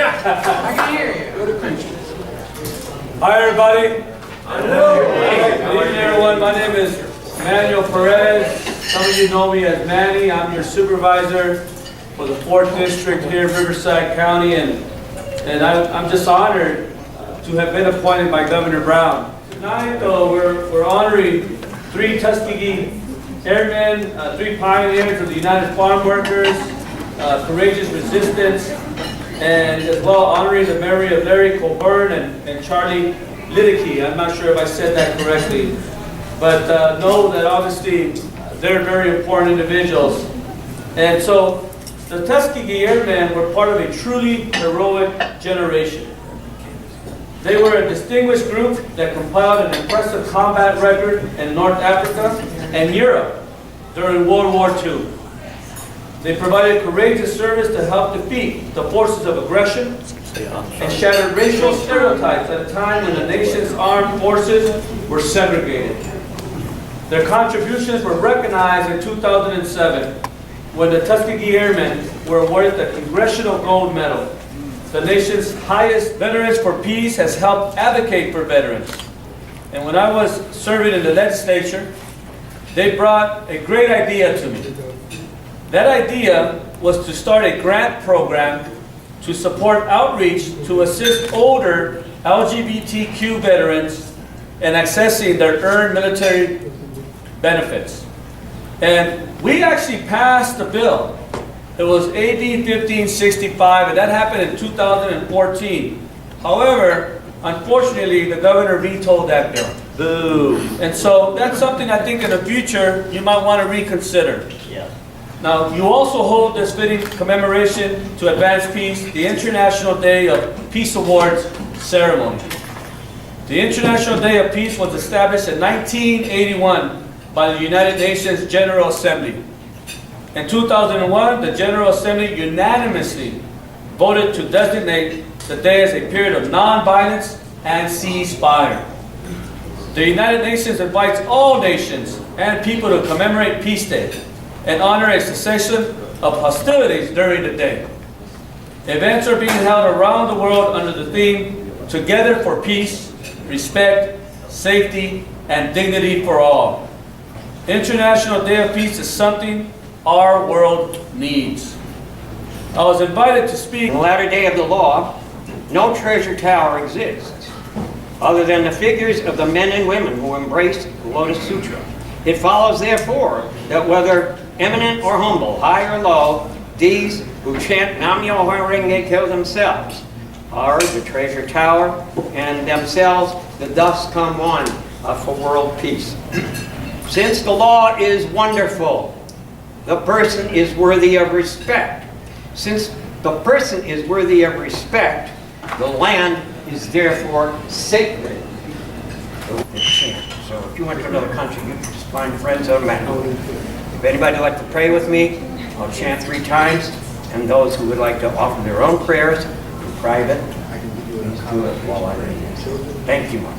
I can hear you. Hi, everybody. Good evening, everyone. My name is Manuel Perez. Some of you know me as Manny. I'm your supervisor for the 4th District here in Riverside County, and I'm just honored to have been appointed by Governor Brown. Tonight, though, we're honoring 3 Tuskegee Airmen, 3 pioneers of the United Farm Workers, Courageous Resistance, and as well honoring the memory of Larry Coburn and Charlie Liddicky. I'm not sure if I said that correctly, but know that obviously they're very important individuals. And so the Tuskegee Airmen were part of a truly heroic generation. They were a distinguished group that compiled an impressive combat record in North Africa and Europe during World War II. They provided courageous service to help defeat the forces of aggression and shattered racial stereotypes at a time when the nation's armed forces were segregated. Their contributions were recognized in 2007 when the Tuskegee Airmen were awarded the Congressional Gold Medal. The nation's highest. Veterans for Peace has helped advocate for veterans. And when I was serving in the legislature, they brought a great idea to me. That idea was to start a grant program to support outreach to assist older LGBTQ veterans in accessing their earned military benefits. And we actually passed the bill. It was AB 1565, and that happened in 2014. However, unfortunately, the governor vetoed that bill. Boo. And so that's something I think in the future you might want to reconsider. Yeah. Now, you also hold this fitting commemoration to advance peace, the International Day of Peace Awards ceremony. The International Day of Peace was established in 1981 by the United Nations General Assembly. In 2001, the General Assembly unanimously voted to designate the day as a period of non-violence and ceasefire. The United Nations invites all nations and people to commemorate Peace Day and honor a cessation of hostilities during the day. Events are being held around the world under the theme, Together for Peace, Respect, Safety, and Dignity for All. International Day of Peace is something our world needs. I was invited to speak. In the latter day of the law, no treasure tower exists, other than the figures of the men and women who embraced the Lotus Sutra. It follows, therefore, that whether eminent or humble, high or low, these who chant Nam-myoho Renge Kyo themselves are the treasure tower, and themselves the thus come one for world peace. Since the law is wonderful, the person is worthy of respect. Since the person is worthy of respect, the land is therefore sacred. So if you went to another country, you could just find friends of men. If anybody would like to pray with me, I'll chant 3 times. And those who would like to offer their own prayers in private, please do it while I read it. Thank you much.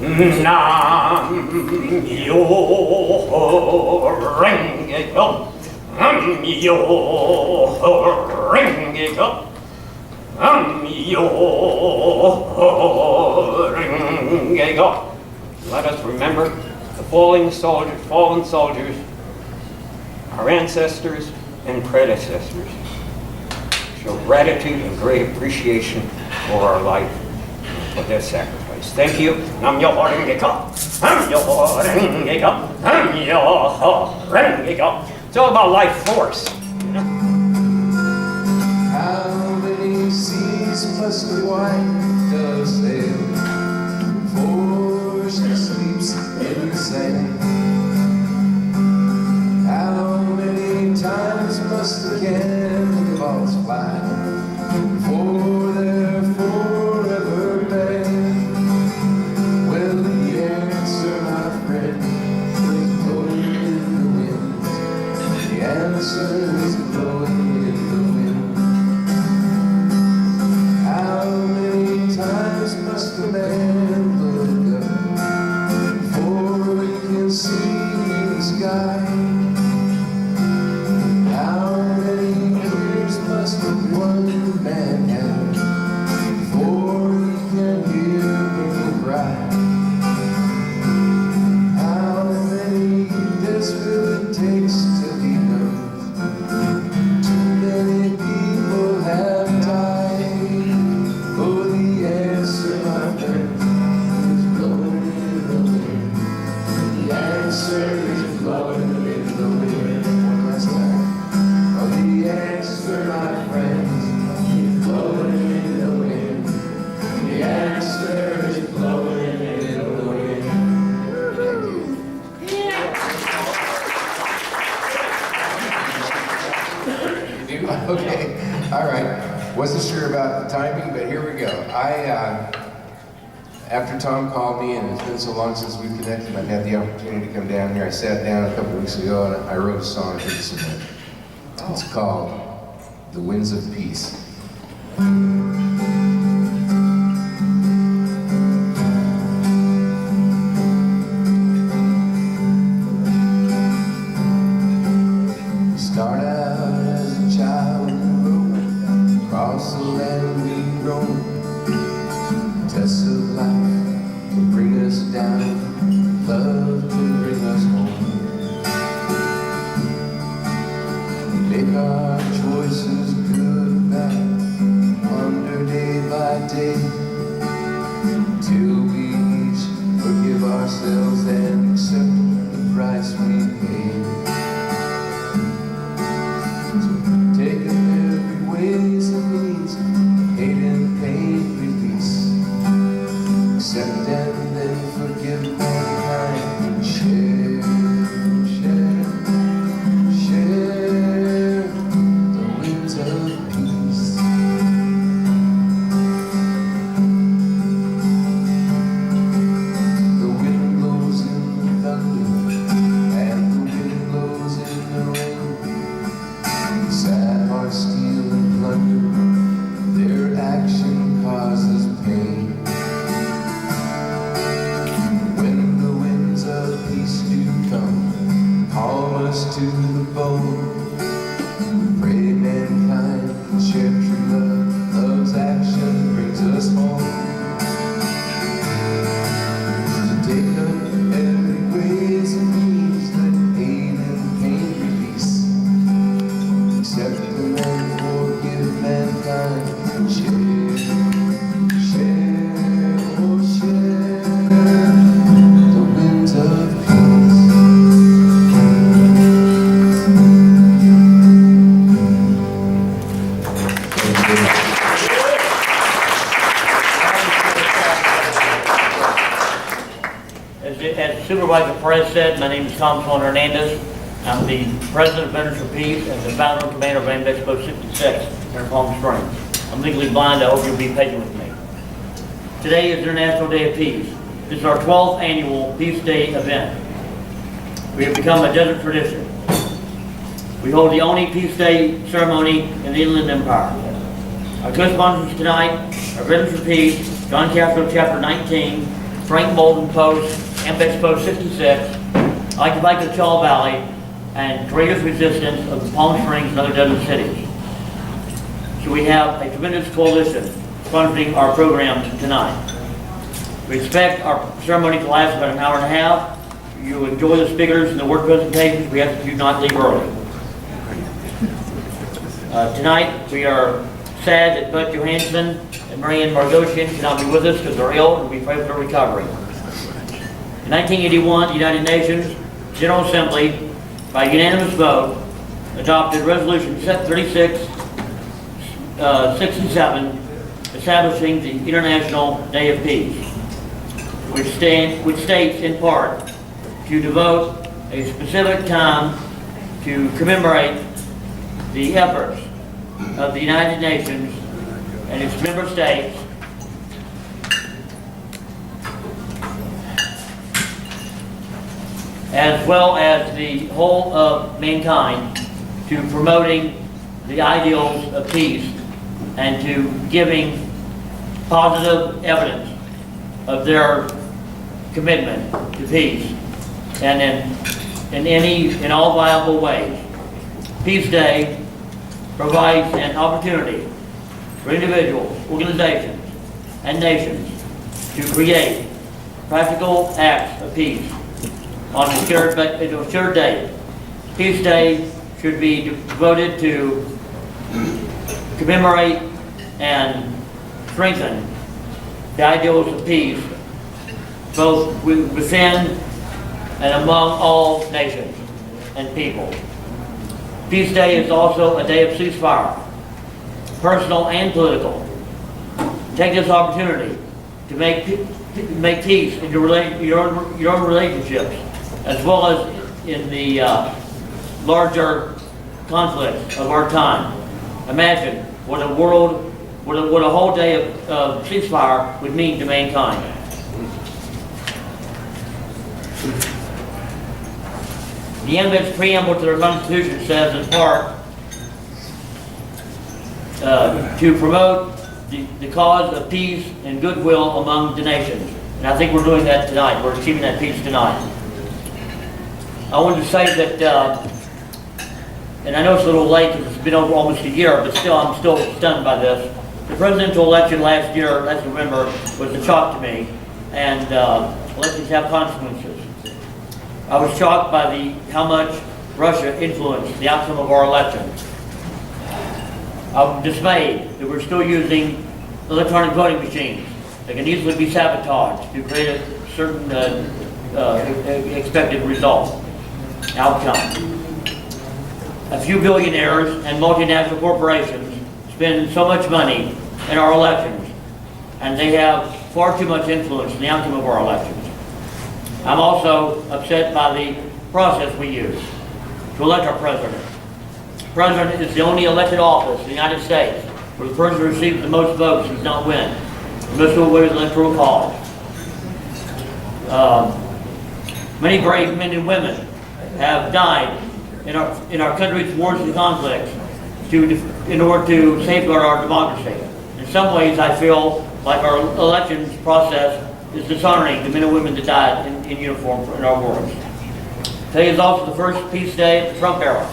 Nam-myoho Renge Kyo. Nam-myoho Renge Kyo. Nam-myoho Renge Kyo. Let us remember the fallen soldiers, our ancestors and predecessors. Show gratitude and great appreciation for our life, for their sacrifice. Thank you. Nam-myoho Renge Kyo. Nam-myoho Renge Kyo. Nam-myoho Renge Kyo. It's all about life force. How many seas must the white dove sail before she sleeps in the sand? How many times must the cannonballs fly before they're forever banned? Well, the answer, my friend, is blowing in the wind. The answer about the timing, but here we go. After Tom called me, and it's been so long since we connected, I've had the opportunity to come down here. I sat down a couple weeks ago and I wrote a song for this event. It's called The Winds of Peace. Start out as a child in the road, across the land we roam. Tests of life will bring us down, love will bring us home. We make our choices good or bad, wonder day by day, till we each forgive ourselves and accept the price we pay. Taking every ways and means, hate and pain release. Accept and then forgive mankind. Share, share, share the winds of peace. The wind blows in the thunder, and the wind blows in the rain. Sad hearts steal and plunder, their action causes pain. When the winds of peace do come, calm us to the bone. Pray mankind can share true love, love's action brings us home. To take up every ways and means that pain and pain release. Accept them and forgive mankind. Share, share, oh share the winds of peace. As Supervisor Perez said, my name is Tom Swan Hernandez. I'm the president of Veterans for Peace and the founder and commander of AIM Expo 66 here in Palm Springs. I'm legally blind. I hope you'll be patient with me. Today is International Day of Peace. This is our 12th annual Peace Day event. We have become a desert tradition. We hold the only Peace Day ceremony in the Inland Empire. Our co-sponsors tonight are Veterans for Peace, John Castro Chapter 19, Frank Bolden Post, AIM Expo 66, Occupy Coachella Valley, and Courageous Resistance of the Palm Springs and other desert cities. So we have a tremendous coalition sponsoring our program tonight. We expect our ceremony to last about an hour and a half. You enjoy the speakers and the work presentations. We ask that you not leave early. Tonight we are sad that Bud Johansson and Marianne Margoshian cannot be with us because they're ill, and we pray for their recovery. In 1981, the United Nations General Assembly, by unanimous vote, adopted Resolution 3667, establishing the International Day of Peace, which states in part to devote a specific time to commemorate the efforts of the United Nations and its member states as well as the whole of mankind to promoting the ideals of peace and to giving positive evidence of their commitment to peace and in all viable ways. Peace Day provides an opportunity for individuals, organizations, and nations to create practical acts of peace on a shared day. Peace Day should be devoted to commemorate and strengthen the ideals of peace, both within and among all nations and people. Peace Day is also a day of ceasefire, personal and political. Take this opportunity to make peace in your own relationships, as well as in the larger conflicts of our time. Imagine what a world what a whole day of ceasefire would mean to mankind. The AMVET's preamble to their Constitution says, in part, to promote the cause of peace and goodwill among the nations. And I think we're doing that tonight. We're achieving that peace tonight. I wanted to say that, and I know it's a little late because it's been over almost a year, but still, I'm still stunned by this. The presidential election last year, last November, was a shock to me, and elections have consequences. I was shocked by how much Russia influenced the outcome of our election. I'm dismayed that we're still using electronic voting machines that can easily be sabotaged to create a certain expected result, outcome. A few billionaires and multinational corporations spend so much money in our elections, and they have far too much influence in the outcome of our elections. I'm also upset by the process we use to elect our president. The president is the only elected office in the United States where the person who receives the most votes does not win. Most of the electoral college. Many brave men and women have died in our country's wars and conflicts in order to safeguard our democracy. In some ways, I feel like our elections process is dishonoring the men and women that died in uniform in our wars. Today is also the first peace day of the Trump era.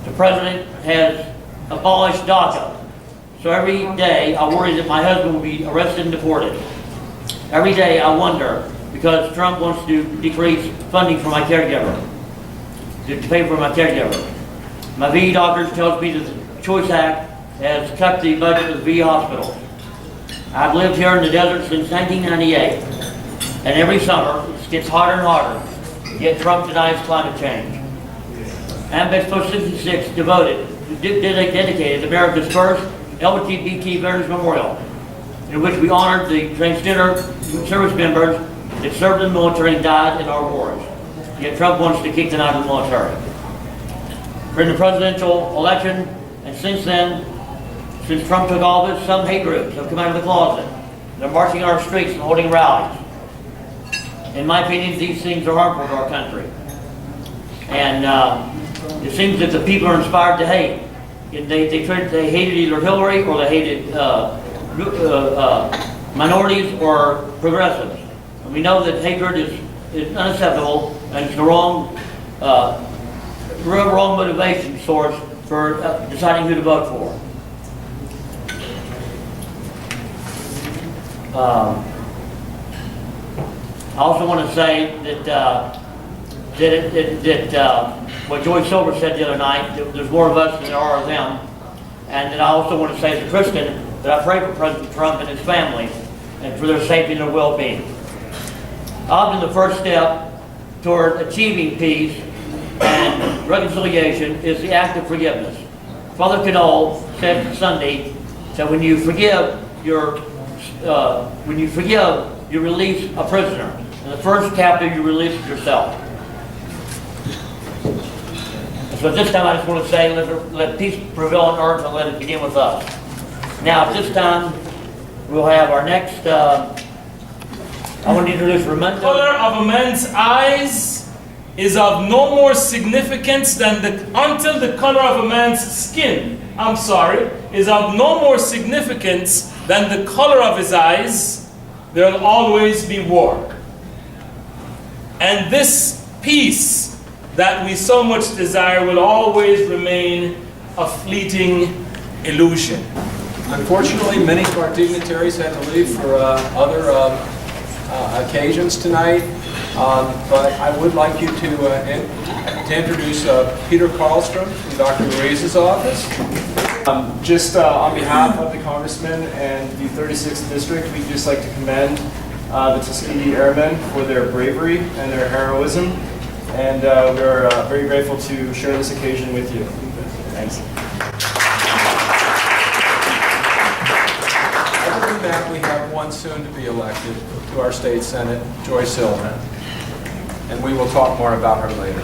The president has abolished DACA. So every day I worry that my husband will be arrested and deported. Every day I wonder, because Trump wants to decrease funding for my caregiver, to pay for my caregiver. My VE doctors tells me that the Choice Act has cut the budget of the VE hospitals. I've lived here in the desert since 1998, and every summer it gets hotter and hotter, yet Trump denies climate change. AMVET's Post 66 dedicated America's first LGBT Veterans Memorial, in which we honored the transgender service members that served in the military and died in our wars. Yet Trump wants to keep them out of the military. During the presidential election, and since then, since Trump took office, some hate groups have come out of the closet. They're marching on our streets and holding rallies. In my opinion, these things are harmful to our country. And it seems that the people are inspired to hate. They hated either Hillary or they hated minorities or progressives. And we know that hatred is unacceptable and it's the wrong motivation source for deciding who to vote for. I also want to say that what Joyce Silver said the other night, there's more of us than there are of them. And then I also want to say as a Christian that I pray for President Trump and his family and for their safety and their well-being. Often the first step toward achieving peace and reconciliation is the act of forgiveness. Father Canole said Sunday that when you forgive, you release a prisoner. And the first captive you release is yourself. So this time I just want to say, let peace prevail on earth and let it begin with us. Now, at this time, we'll have our next, I want to introduce Raimondo. The color of a man's eyes is of no more significance than until the color of a man's skin, is of no more significance than the color of his eyes. There will always be war. And this peace that we so much desire will always remain a fleeting illusion. Unfortunately, many of our dignitaries had to leave for other occasions tonight, but I would like you to introduce Peter Karlstrom from Dr. Ruiz's office. Just on behalf of the Congressman and the 36th District, we'd just like to commend the Tuskegee Airmen for their bravery and their heroism, and we're very grateful to share this occasion with you. Thanks. Other than that, we have one soon to be elected to our state senate, Joyce Hillman, and we will talk more about her later.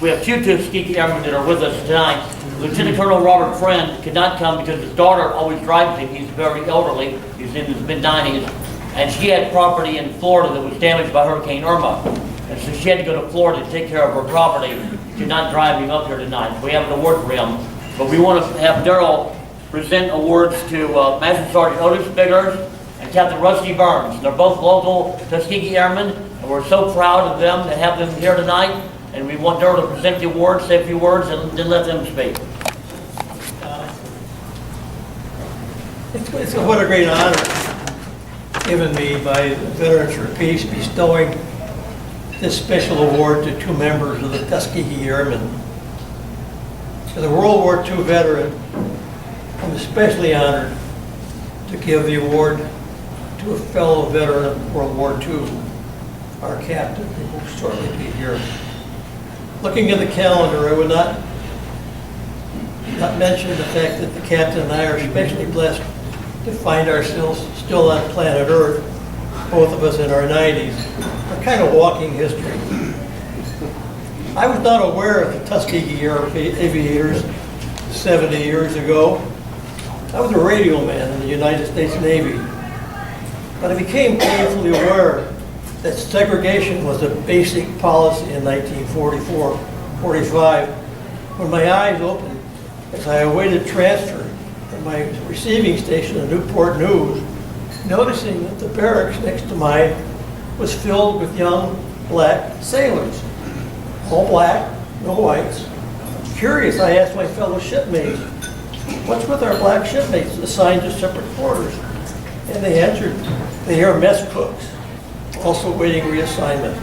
We have two Tuskegee Airmen that are with us tonight. Lieutenant Colonel Robert Friend could not come because his daughter always drives him. He's very elderly. He's in his mid-90s. And she had property in Florida that was damaged by Hurricane Irma. And so she had to go to Florida to take care of her property. She could not drive him up here tonight. We have an award for him. But we want to have Daryl present awards to Master Sergeant Otis Biggers and Captain Rusty Burns. They're both local Tuskegee Airmen, and we're so proud of them to have them here tonight. And we want Daryl to present the awards, say a few words, and then let them speak. What a great honor given me by Veterans for Peace bestowing this special award to two members of the Tuskegee Airmen. As a World War II veteran, I'm especially honored to give the award to a fellow veteran of World War II, our captain, who will shortly be here. Looking at the calendar, I would not mention the fact that the captain and I are especially blessed to find ourselves still on planet Earth, both of us in our 90s. We're kind of walking history. I was not aware of the Tuskegee Aviators 70 years ago. I was a radio man in the United States Navy. But I became painfully aware that segregation was a basic policy in 1944-45 when my eyes opened as I awaited transfer from my receiving station in Newport News, noticing that the barracks next to mine was filled with young black sailors. All black, no whites. Curious, I asked my fellow shipmates, what's with our black shipmates assigned to separate quarters? And they answered, they are mess cooks, also waiting reassignment.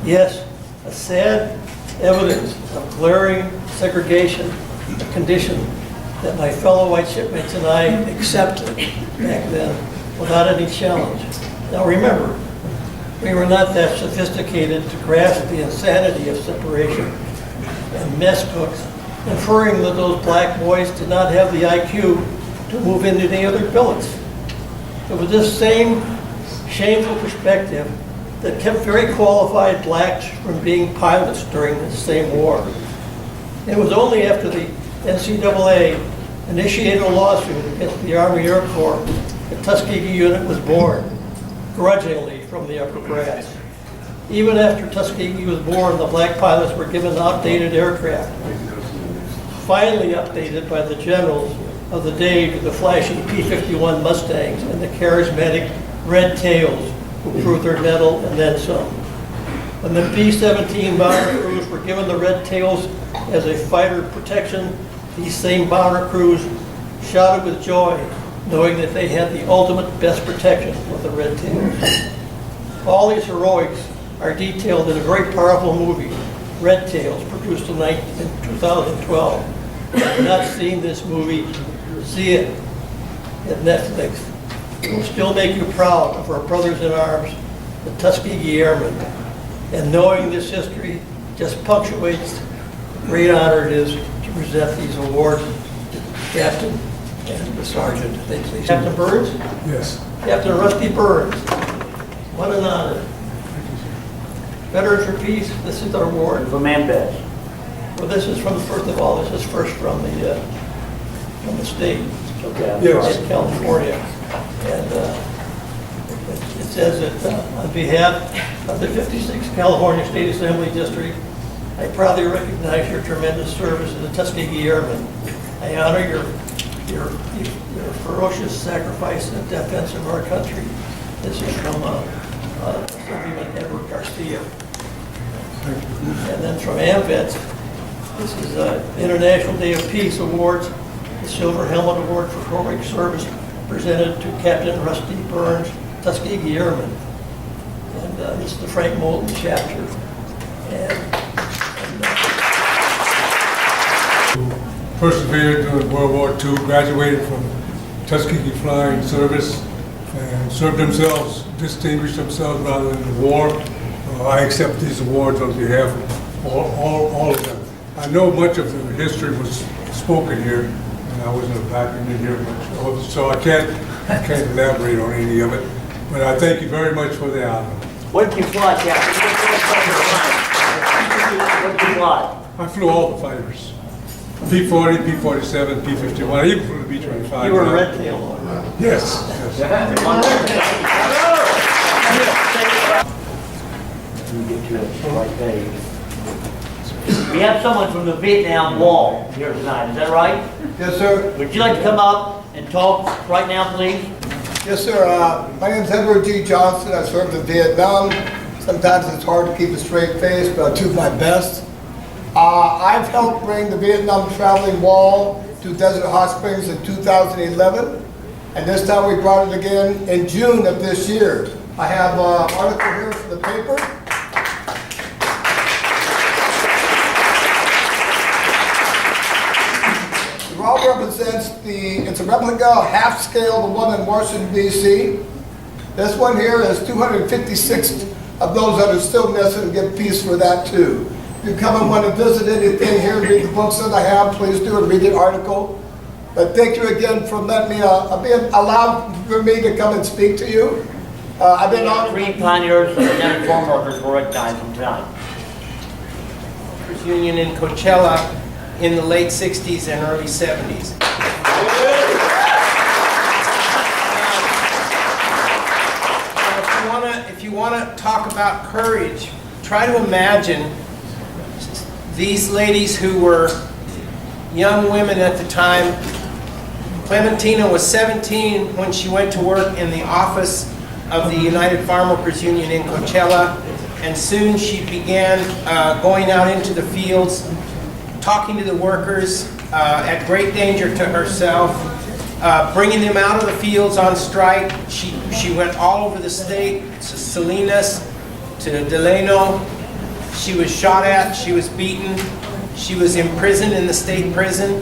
Yes, a sad evidence of glaring segregation, a condition that my fellow white shipmates and I accepted back then without any challenge. Now remember, we were not that sophisticated to grasp the insanity of separation, and mess cooks, inferring that those black boys did not have the IQ to move into any other billets. It was this same shameful perspective that kept very qualified blacks from being pilots during the same war. It was only after the NCAA initiated a lawsuit against the Army Air Corps the Tuskegee unit was born, grudgingly from the upper brass. Even after Tuskegee was born, the black pilots were given outdated aircraft, finally updated by the generals of the day to the flashy P-51 Mustangs and the charismatic Red Tails who proved their mettle and then some. When the B-17 bomber crews were given the Red Tails as a fighter protection, these same bomber crews shouted with joy, knowing that they had the ultimate best protection with the Red Tails. All these heroics are detailed in a very powerful movie, Red Tails, produced in 2012. If you have not seen this movie, see it at Netflix. It will still make you proud of our brothers in arms, the Tuskegee Airmen. And knowing this history just punctuates the great honor it is to present these awards to the Captain and the Sergeant. Please. Captain Burns? Yes. Captain Rusty Burns. What an honor. Veterans for Peace, this is our award. For man best. Well, this is from, first of all, this is first from the state. Okay. Yes. In California. And it says that on behalf of the 56th California State Assembly District, I proudly recognize your tremendous service to the Tuskegee Airmen. I honor your ferocious sacrifice in defense of our country. This is from Assemblyman Edward Garcia. And then from AMVETS, this is International Day of Peace Awards, the Silver Helmet Award for heroic service presented to Captain Rusty Burns, Tuskegee Airmen. And this is the Frank Moulton chapter. Persevered during World War II, graduated from Tuskegee Flying Service, and served themselves, distinguished themselves rather in the war. I accept these awards on behalf of all of them. I know much of the history was spoken here, and I wasn't back in here much, so I can't elaborate on any of it. But I thank you very much for the honor. What did you fly, Captain? What did you fly? I flew all the fighters. P-40, P-47, P-51, I even flew the B-25. You were a red tail on that. Yes, yes. We have someone from the Vietnam Wall here tonight, is that right? Yes, sir. Would you like to come up and talk right now, please? Yes, sir. My name is Edward G. Johnson. I served in Vietnam. Sometimes it's hard to keep a straight face, but I do my best. I've helped bring the Vietnam Traveling Wall to Desert Hot Springs in 2011, and this time we brought it again in June of this year. I have an article here from the paper. The wall represents it's a replica, half scale, the one in Washington, D.C. This one here is 256 of those that are still missing. Give a piece for that too. If you come and want to visit anything here, read the books that I have, please do, and read the article. But thank you again for letting me, being allowed for me to come and speak to you. I've been on. 3 pioneers of organic farm workers were recognized tonight. Union in Coachella in the late 60s and early 70s. If you want to talk about courage, try to imagine these ladies who were young women at the time. Clementina was 17 when she went to work in the office of the United Farm Workers Union in Coachella, and soon she began going out into the fields, talking to the workers at great danger to herself, bringing them out of the fields on strike. She went all over the state, to Salinas, to Delano. She was shot at, she was beaten, she was imprisoned in the state prison.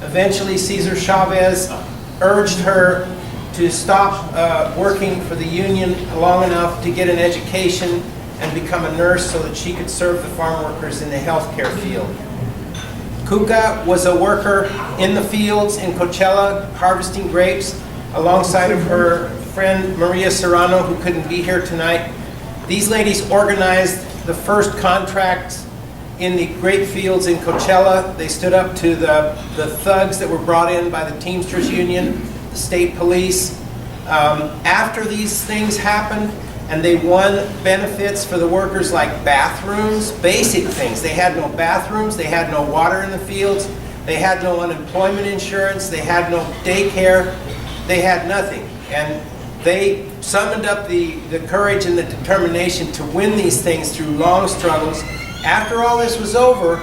Eventually Cesar Chavez urged her to stop working for the union long enough to get an education and become a nurse so that she could serve the farm workers in the healthcare field. Cuca was a worker in the fields in Coachella harvesting grapes alongside of her friend Maria Serrano, who couldn't be here tonight. These ladies organized the first contracts in the grape fields in Coachella. They stood up to the thugs that were brought in by the Teamsters Union, the state police. After these things happened, and they won benefits for the workers like bathrooms, basic things. They had no bathrooms, they had no water in the fields, they had no unemployment insurance, they had no daycare, they had nothing. And they summoned up the courage and the determination to win these things through long struggles. After all this was over,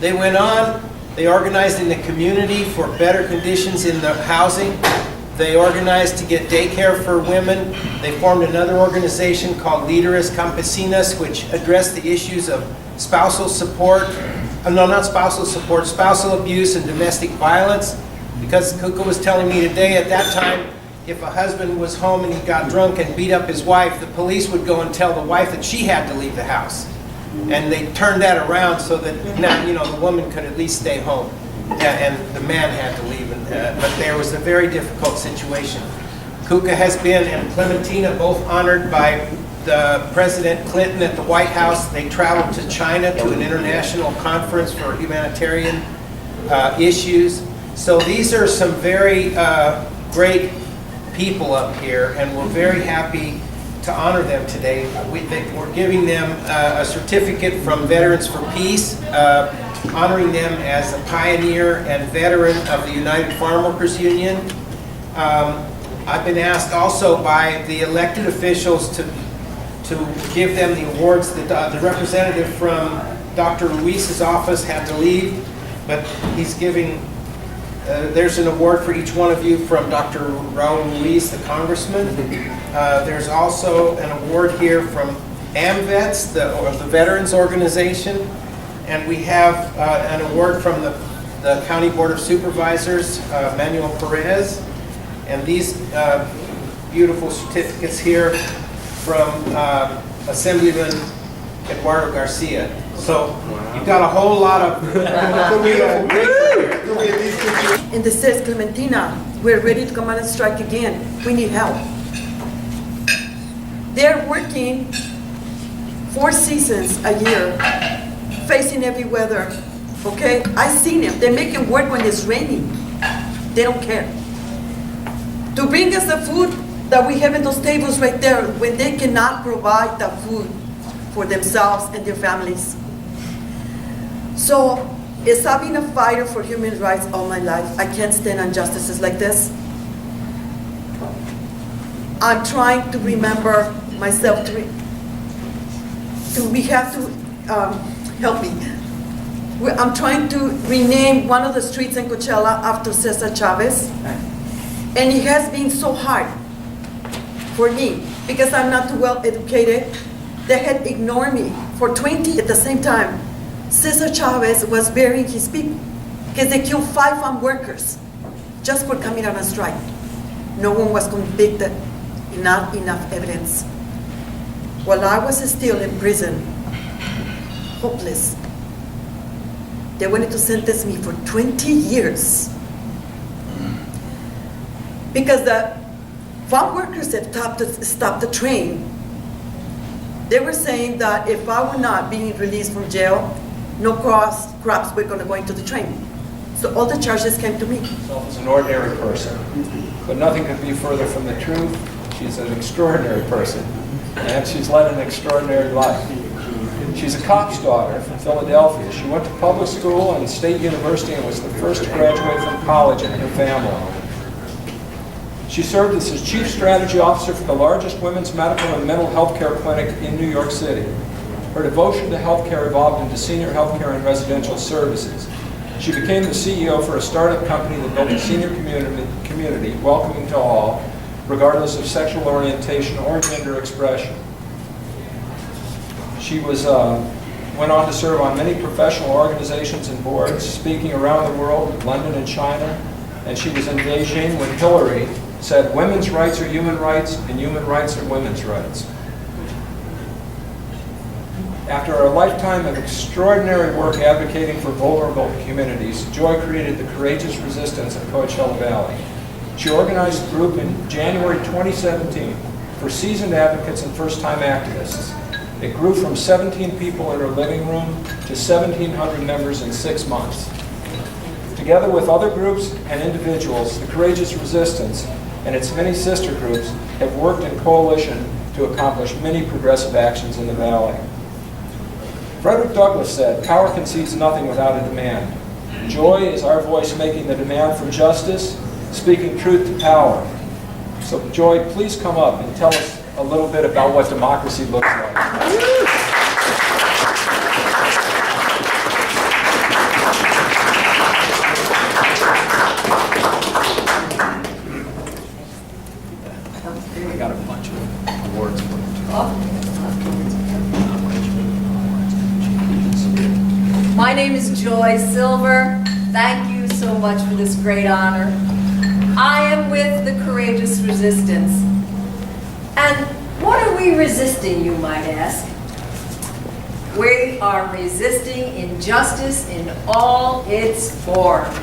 they went on, they organized in the community for better conditions in the housing. They organized to get daycare for women. They formed another organization called Líderes Campesinas, which addressed the issues of spousal support, spousal abuse and domestic violence. Because Cuca was telling me today, at that time, if a husband was home and he got drunk and beat up his wife, the police would go and tell the wife that she had to leave the house. And they turned that around so that now, the woman could at least stay home. And the man had to leave, but there was a very difficult situation. Cuca has been, and Clementina, both honored by the President Clinton at the White House. They traveled to China to an international conference for humanitarian issues. So these are some very great people up here, and we're very happy to honor them today. We're giving them a certificate from Veterans for Peace, honoring them as a pioneer and veteran of the United Farm Workers Union. I've been asked also by the elected officials to give them the awards. The representative from Dr. Ruiz's office had to leave, but he's giving, there's an award for each one of you from Dr. Raul Ruiz, the congressman. There's also an award here from AMVETS, the Veterans Organization. And we have an award from the County Board of Supervisors, Manuel Perez. And these beautiful certificates here from Assemblyman Eduardo Garcia. So you've got a whole lot of beautiful people here. And this says, Clementina, we're ready to come out and strike again. We need help. They're working 4 seasons a year, facing every weather, okay? I seen them. They make it work when it's raining. They don't care. To bring us the food that we have in those tables right there when they cannot provide the food for themselves and their families. So, as I've been a fighter for human rights all my life, I can't stand injustices like this. I'm trying to remember myself we have to help me. I'm trying to rename one of the streets in Coachella after Cesar Chavez. And it has been so hard for me because I'm not too well educated. They had ignored me for 20 at the same time. Cesar Chavez was burying his people because they killed 5 farm workers just for coming on a strike. No one was convicted, not enough evidence. While I was still in prison, hopeless, they wanted to sentence me for 20 years. Because the farm workers that stopped the train, they were saying that if I were not being released from jail, no crops were going to go into the train. So all the charges came to me. She's an ordinary person, but nothing could be further from the truth. She's an extraordinary person, and she's led an extraordinary life. She's a cop's daughter from Philadelphia. She went to public school and state university and was the first to graduate from college in her family. She served as Chief Strategy Officer for the largest women's medical and mental health care clinic in New York City. Her devotion to healthcare evolved into senior healthcare and residential services. She became the CEO for a startup company that built a senior community welcoming to all, regardless of sexual orientation or gender expression. She went on to serve on many professional organizations and boards, speaking around the world, London and China, and she was in Beijing when Hillary said, "Women's rights are human rights, and human rights are women's rights." After a lifetime of extraordinary work advocating for vulnerable communities, Joy created the Courageous Resistance of Coachella Valley. She organized a group in January 2017 for seasoned advocates and first-time activists. It grew from 17 people in her living room to 1,700 members in 6 months. Together with other groups and individuals, the Courageous Resistance and its many sister groups have worked in coalition to accomplish many progressive actions in the Valley. Frederick Douglass said, "Power concedes nothing without a demand." Joy is our voice making the demand for justice, speaking truth to power. So Joy, please come up and tell us a little bit about what democracy looks like. I got a bunch of awards for you. My name is Joy Silver. Thank you so much for this great honor. I am with the Courageous Resistance. And what are we resisting, you might ask? We are resisting injustice in all its forms.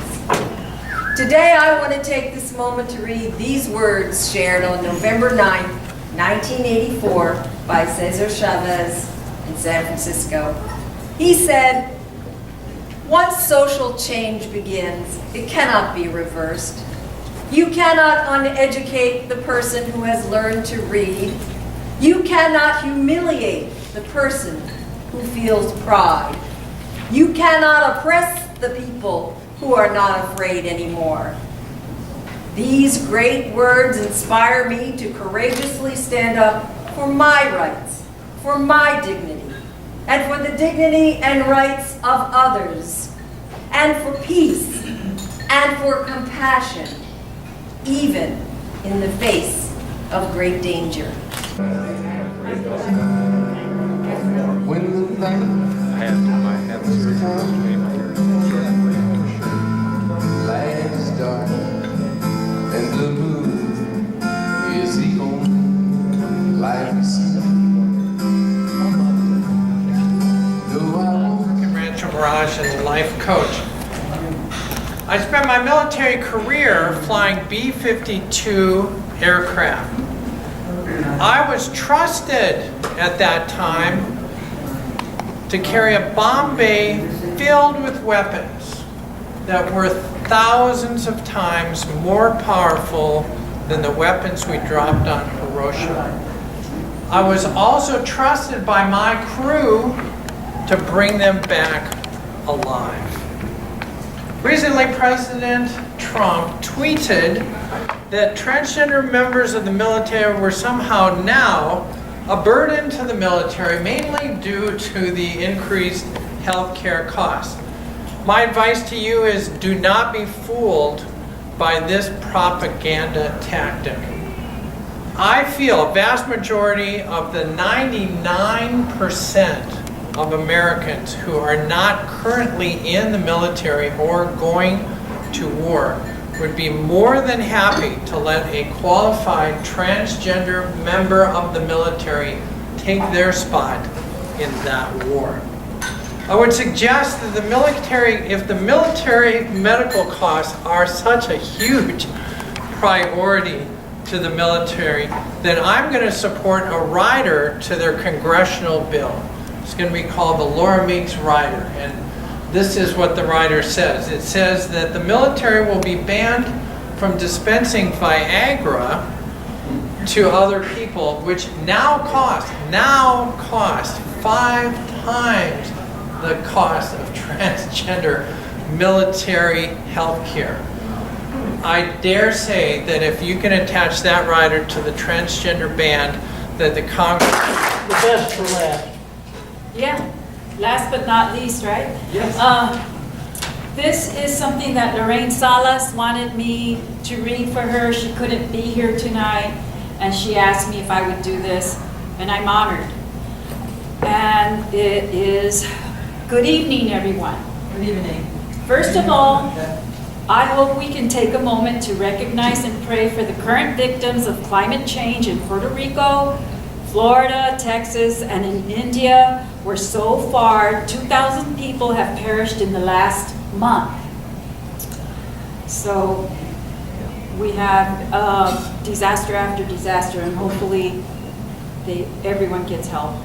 Today I want to take this moment to read these words shared on November 9, 1984 by Cesar Chavez in San Francisco. He said, "Once social change begins, it cannot be reversed. You cannot uneducate the person who has learned to read. You cannot humiliate the person who feels pride. You cannot oppress the people who are not afraid anymore." These great words inspire me to courageously stand up for my rights, for my dignity, and for the dignity and rights of others, and for peace, and for compassion, even in the face of great danger. When the night light is dark and the moon is the only light we see. Rancho Mirage and life coach. I spent my military career flying B-52 aircraft. I was trusted at that time to carry a bomb bay filled with weapons that were thousands of times more powerful than the weapons we dropped on Hiroshima. I was also trusted by my crew to bring them back alive. Recently, President Trump tweeted that transgender members of the military were somehow now a burden to the military, mainly due to the increased health care costs. My advice to you is do not be fooled by this propaganda tactic. I feel a vast majority of the 99% of Americans who are not currently in the military or going to war would be more than happy to let a qualified transgender member of the military take their spot in that war. I would suggest that the military, if the military medical costs are such a huge priority to the military, then I'm going to support a rider to their congressional bill. It's going to be called the Laura Meeks Rider, and this is what the rider says. It says that the military will be banned from dispensing Viagra to other people, which now cost 5 times the cost of transgender military health care. I dare say that if you can attach that rider to the transgender ban, that the Congress... The best for last. Yeah, last but not least, right? Yes. This is something that Lorraine Salas wanted me to read for her. She couldn't be here tonight, and she asked me if I would do this, and I'm honored. And it is, good evening, everyone. Good evening. First of all, I hope we can take a moment to recognize and pray for the current victims of climate change in Puerto Rico, Florida, Texas, and in India, where so far 2,000 people have perished in the last month. So we have disaster after disaster, and hopefully everyone gets help.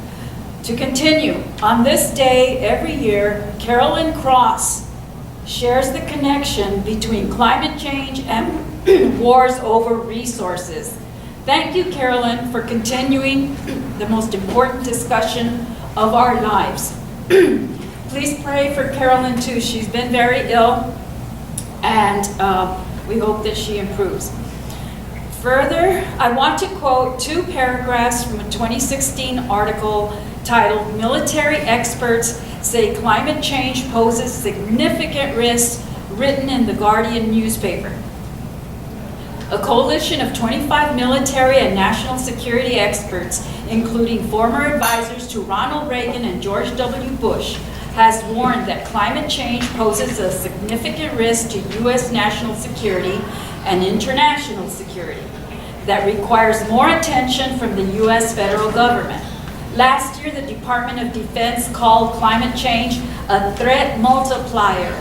To continue, on this day every year, Carolyn Cross shares the connection between climate change and wars over resources. Thank you, Carolyn, for continuing the most important discussion of our lives. Please pray for Carolyn too. She's been very ill, and we hope that she improves. Further, I want to quote 2 paragraphs from a 2016 article titled "Military Experts Say Climate Change Poses Significant Risks," written in the Guardian newspaper. A coalition of 25 military and national security experts, including former advisors to Ronald Reagan and George W. Bush, has warned that climate change poses a significant risk to U.S. national security and international security that requires more attention from the U.S. federal government. Last year, the Department of Defense called climate change a threat multiplier,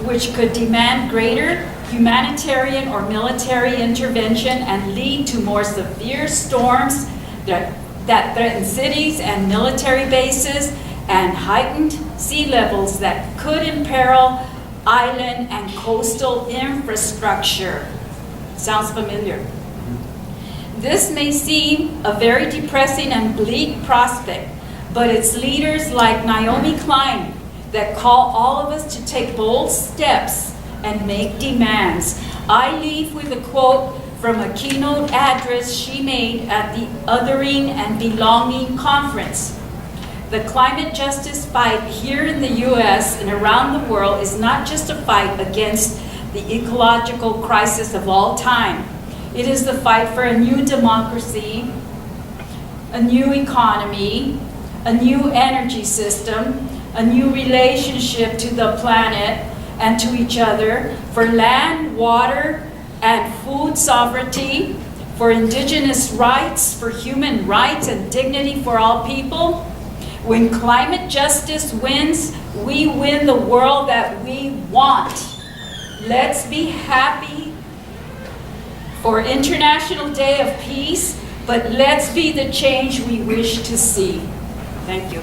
which could demand greater humanitarian or military intervention and lead to more severe storms that threaten cities and military bases, and heightened sea levels that could imperil island and coastal infrastructure. Sounds familiar? This may seem a very depressing and bleak prospect, but it's leaders like Naomi Klein that call all of us to take bold steps and make demands. I leave with a quote from a keynote address she made at the Othering and Belonging Conference. The climate justice fight here in the U.S. and around the world is not just a fight against the ecological crisis of all time. It is the fight for a new democracy, a new economy, a new energy system, a new relationship to the planet and to each other, for land, water, and food sovereignty, for indigenous rights, for human rights and dignity for all people. When climate justice wins, we win the world that we want. Let's be happy for International Day of Peace, but let's be the change we wish to see. Thank you.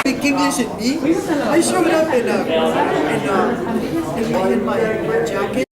speak English and me. I showed up in my jacket.